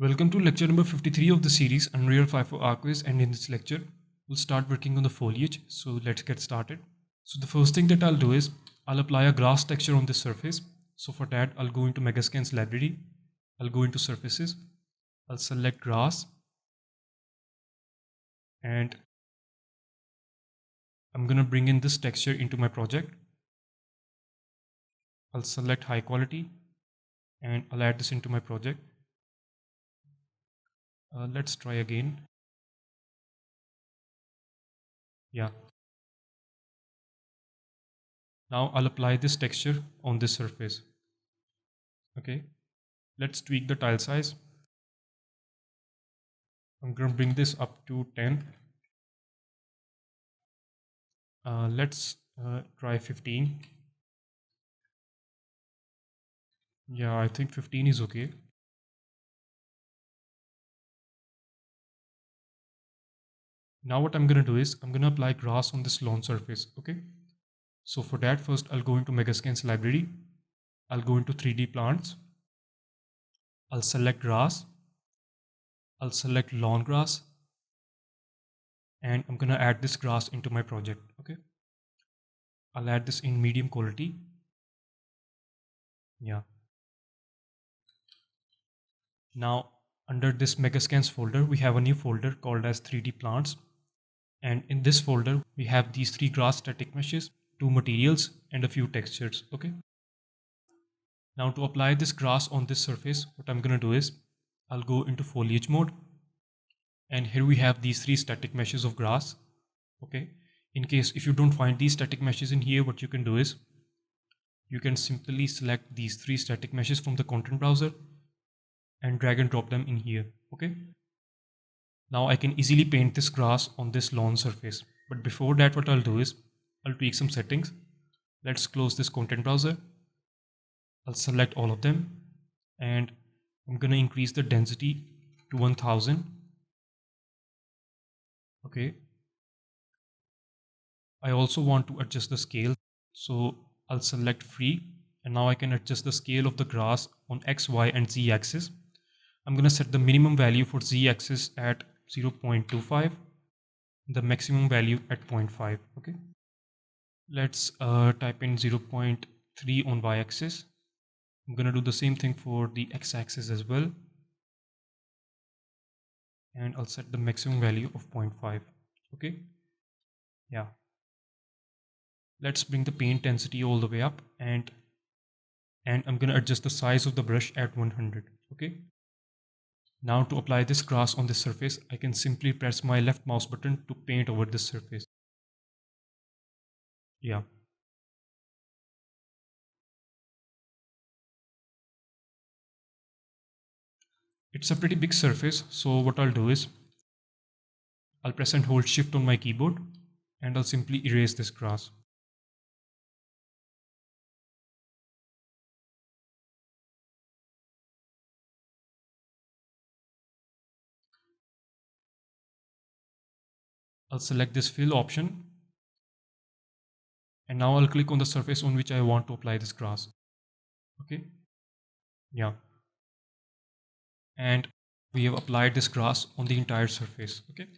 Welcome to lecture number 53 of the series Unreal 5 for Archviz, and in this lecture we'll start working on the foliage. So let's get started. So the first thing that I'll do is I'll apply a grass texture on this surface. So for that I'll go into Megascans library, I'll go into surfaces, I'll select grass, and I'm gonna bring in this texture into my project. I'll select high quality and I'll add this into my project. Let's try again. Yeah. Now I'll apply this texture on this surface. Okay. Let's tweak the tile size. I'm going to bring this up to 10. Let's try 15. Yeah, I think 15 is okay. Now what I'm going to do is I'm going to apply grass on this lawn surface. Okay. So for that, first I'll go into Megascans library. I'll go into 3D plants. I'll select grass. I'll select lawn grass. And I'm going to add this grass into my project. Okay. I'll add this in medium quality. Yeah. Now under this Megascans folder, we have a new folder called as 3D plants. And in this folder, we have these 3 grass static meshes, 2 materials, and a few textures. Okay. Now to apply this grass on this surface, what I'm going to do is I'll go into foliage mode. And here we have these 3 static meshes of grass. Okay. In case if you don't find these static meshes in here, what you can do is you can simply select these 3 static meshes from the content browser and drag and drop them in here. Okay. Now I can easily paint this grass on this lawn surface. But before that, what I'll do is I'll tweak some settings. Let's close this content browser. I'll select all of them and I'm going to increase the density to 1000. Okay. I also want to adjust the scale. So I'll select free, and now I can adjust the scale of the grass on X, Y, and Z axis. I'm going to set the minimum value for Z axis at 0.25, the maximum value at 0.5. Okay. Let's type in 0.3 on Y axis. I'm going to do the same thing for the X axis as well. And I'll set the maximum value of 0.5. Okay. Yeah. Let's bring the paint density all the way up, and I'm going to adjust the size of the brush at 100. Okay. Now to apply this grass on this surface, I can simply press my left mouse button to paint over this surface. Yeah. It's a pretty big surface, so what I'll do is I'll press and hold Shift on my keyboard and I'll simply erase this grass. I'll select this fill option, and now I'll click on the surface on which I want to apply this grass. Okay. Yeah. And we have applied this grass on the entire surface. Okay.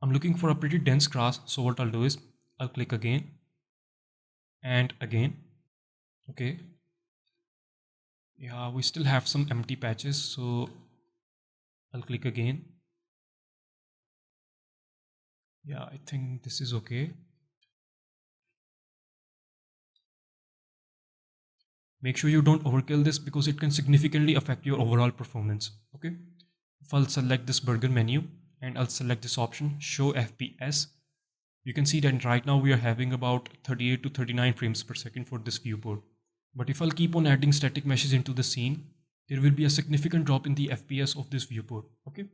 I'm looking for a pretty dense grass, so what I'll do is I'll click again and again. Okay. Yeah, we still have some empty patches, so I'll click again. Yeah, I think this is okay. Make sure you don't overkill this because it can significantly affect your overall performance. Okay. If I'll select this burger menu and I'll select this option, show FPS, you can see that right now we are having about 38 to 39 frames per second for this viewport. But if I'll keep on adding static meshes into the scene, there will be a significant drop in the FPS of this viewport. Okay.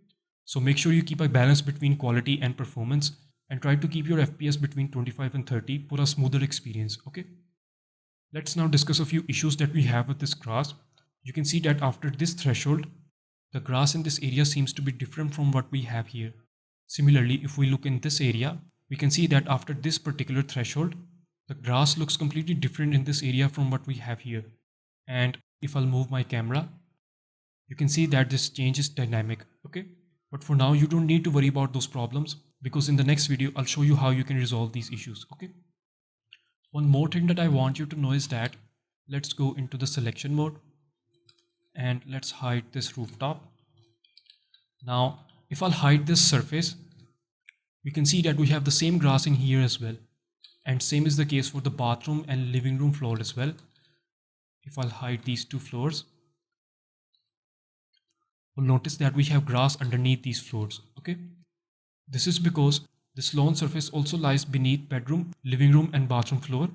So make sure you keep a balance between quality and performance and try to keep your FPS between 25 and 30 for a smoother experience. Okay. Let's now discuss a few issues that we have with this grass. You can see that after this threshold, the grass in this area seems to be different from what we have here. Similarly, if we look in this area, we can see that after this particular threshold, The grass looks completely different in this area from what we have here. And if I'll move my camera, you can see that this change is dynamic, okay? But for now, you don't need to worry about those problems, because in the next video, I'll show you how you can resolve these issues, okay? One more thing that I want you to know is that let's go into the selection mode and let's hide this rooftop. Now, if I'll hide this surface, you can see that we have the same grass in here as well. And same is the case for the bathroom and living room floor as well. If I'll hide these two floors, we'll notice that we have grass underneath these floors, okay? This is because this lawn surface also lies beneath bedroom, living room and bathroom floor.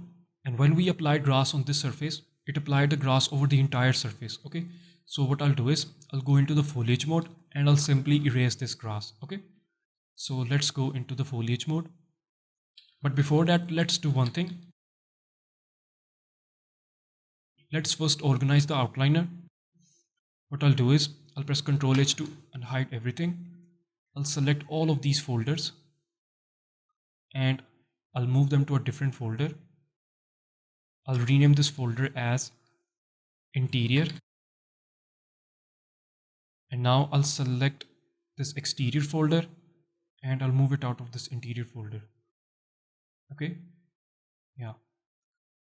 And when we applied grass on this surface, it applied the grass over the entire surface, okay? So what I'll do is, I'll go into the foliage mode and I'll simply erase this grass, okay? So let's go into the foliage mode. But before that, let's do one thing. Let's first organize the outliner. What I'll do is, I'll press Ctrl H to unhide everything. I'll select all of these folders and I'll move them to a different folder. I'll rename this folder as Interior. And now I'll select this exterior folder and I'll move it out of this interior folder. Okay, yeah.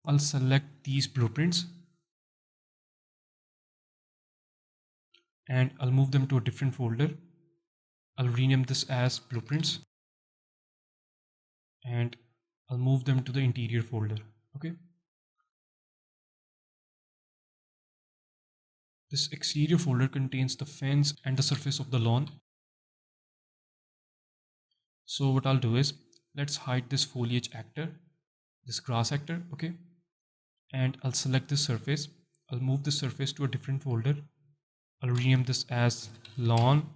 I'll select these blueprints and I'll move them to a different folder. I'll rename this as Blueprints and I'll move them to the interior folder. Okay. This exterior folder contains the fence and the surface of the lawn. So what I'll do is, let's hide this foliage actor, this grass actor, okay? And I'll select this surface. I'll move this surface to a different folder. I'll rename this as Lawn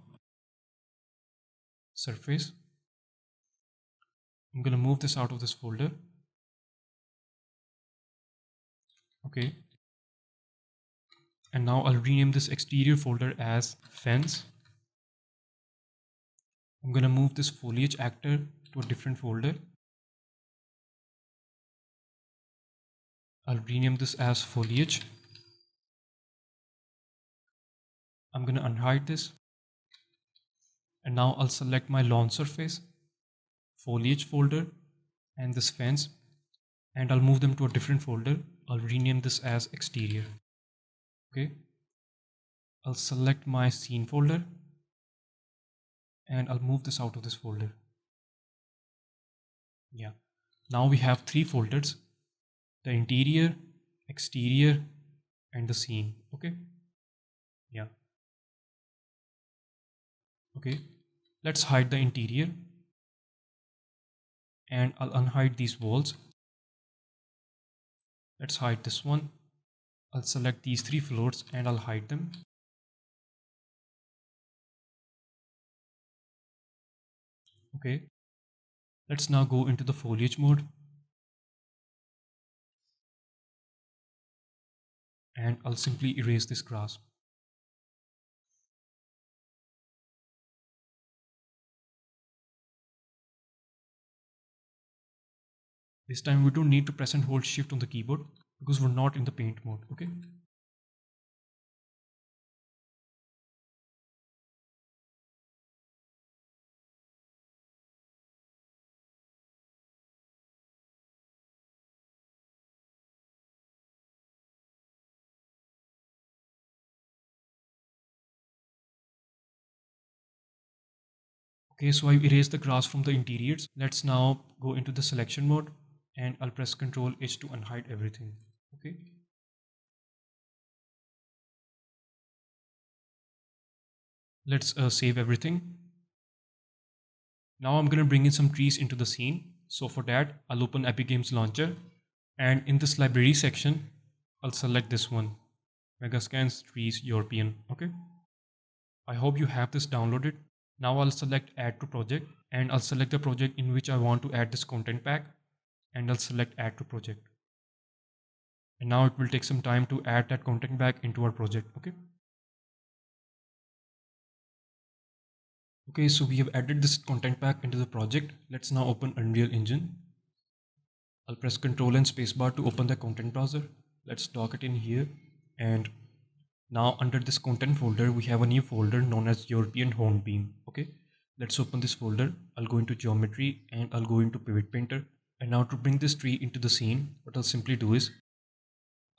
Surface. I'm gonna move this out of this folder. Okay. And now I'll rename this exterior folder as Fence. I'm gonna move this foliage actor to a different folder. I'll rename this as Foliage. I'm gonna unhide this. And now I'll select my lawn surface, foliage folder, and this fence. And I'll move them to a different folder. I'll rename this as Exterior. Okay. I'll select my scene folder. And I'll move this out of this folder. Yeah. Now we have three folders: the interior, exterior, and the scene. Okay. Yeah. Okay. Let's hide the interior. And I'll unhide these walls. Let's hide this one. I'll select these three floors and I'll hide them. Okay. Let's now go into the foliage mode. And I'll simply erase this grass. This time we don't need to press and hold Shift on the keyboard because we're not in the paint mode, okay? Okay, so I've erased the grass from the interiors. Let's now go into the selection mode and I'll press Ctrl H to unhide everything, okay? Let's save everything. Now I'm gonna bring in some trees into the scene. So for that, I'll open Epic Games Launcher, and in this library section, I'll select this one, Megascans Trees European, okay? I hope you have this downloaded. Now I'll select Add to Project, and I'll select the project in which I want to add this content pack, and I'll select Add to Project. And now it will take some time to add that content pack into our project, okay? Okay, so we have added this content pack into the project. Let's now open Unreal Engine. I'll press Ctrl and spacebar to open the content browser. Let's dock it in here. And now under this content folder, we have a new folder known as European Hornbeam. Okay, let's open this folder. I'll go into geometry and I'll go into pivot painter. And now to bring this tree into the scene, what I'll simply do is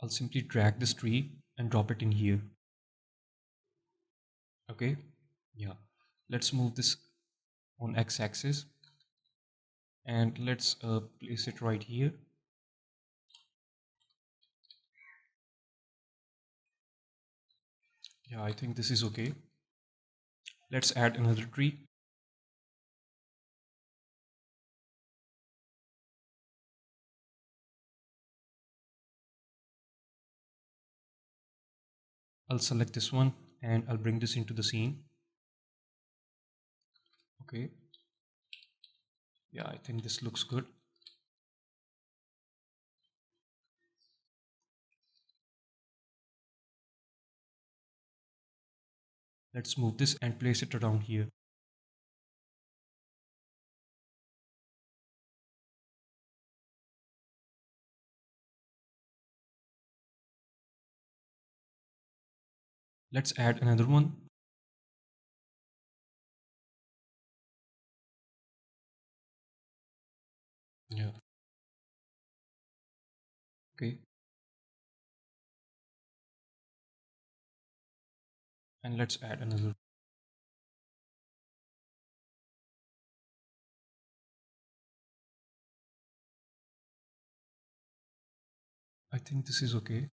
I'll simply drag this tree and drop it in here. Okay, yeah, let's move this on x-axis and let's place it right here. Yeah, I think this is okay. Let's add another tree. I'll select this one and I'll bring this into the scene. Okay, yeah, I think this looks good. Let's move this and place it around here. Let's add another one. Yeah, okay, and let's add another. I think this is okay.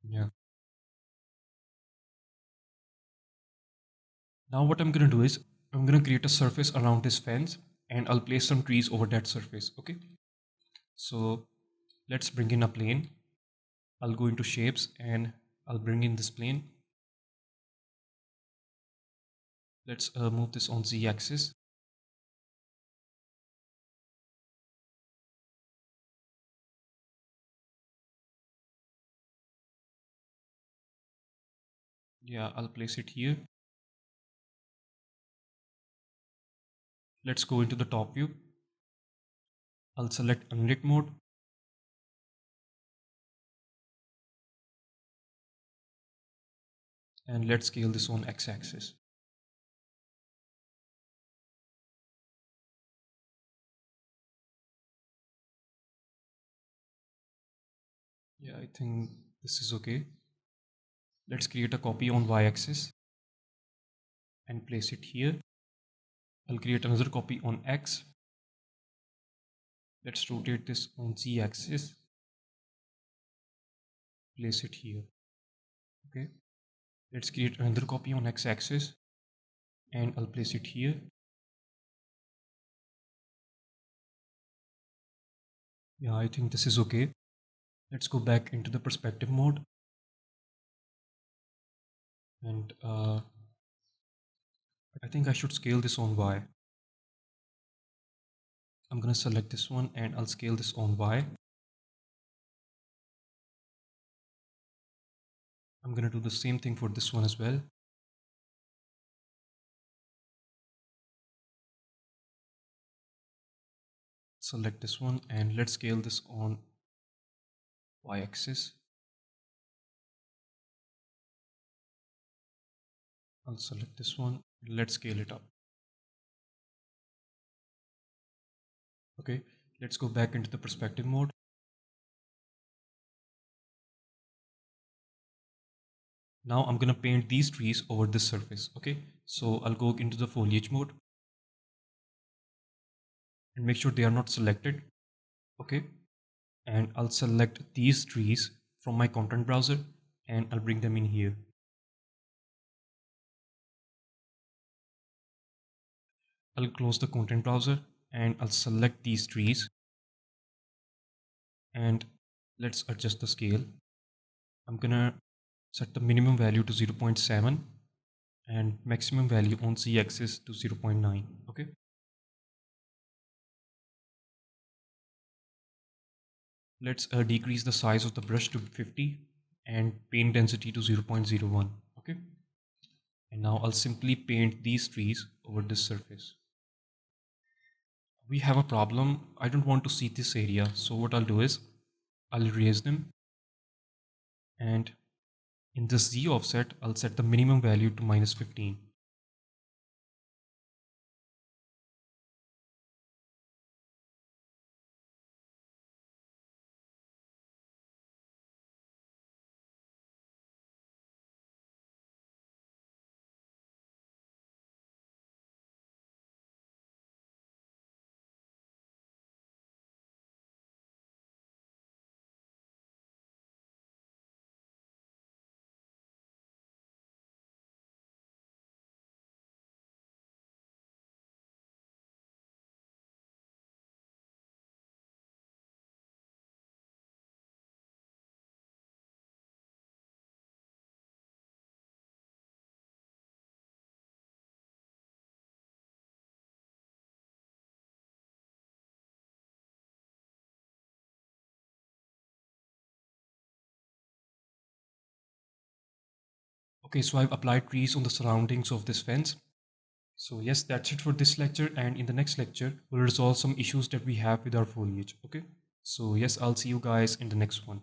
Yeah, now what I'm gonna do is I'm gonna create a surface around this fence and I'll place some trees over that surface. Okay, so let's bring in a plane. I'll go into shapes and I'll bring in this plane. Let's move this on z-axis. Yeah, I'll place it here. Let's go into the top view. I'll select unlit mode. And let's scale this on x-axis. Yeah, I think this is okay. Let's create a copy on y-axis and place it here. I'll create another copy on x. Let's rotate this on z-axis. Place it here. Okay. Let's create another copy on x-axis and I'll place it here. Yeah, I think this is okay. Let's go back into the perspective mode. And I think I should scale this on y. I'm going to select this one and I'll scale this on y. I'm going to do the same thing for this one as well. Select this one and let's scale this on y-axis. I'll select this one. Let's scale it up. Okay, let's go back into the perspective mode. Now I'm gonna paint these trees over this surface. Okay, so I'll go into the foliage mode and make sure they are not selected. Okay, and I'll select these trees from my content browser and I'll bring them in here. I'll close the content browser and I'll select these trees and let's adjust the scale. I'm gonna set the minimum value to 0.7 and maximum value on z-axis to 0.9. Okay, let's decrease the size of the brush to 50 and paint density to 0.01. Okay, and now I'll simply paint these trees over this surface. we have a problem. I don't want to see this area. So what I'll do is I'll erase them, and in this Z offset, I'll set the minimum value to -15. Okay, so I've applied trees on the surroundings of this fence. So yes, that's it for this lecture, and in the next lecture, we'll resolve some issues that we have with our foliage. Okay, so yes, I'll see you guys in the next one.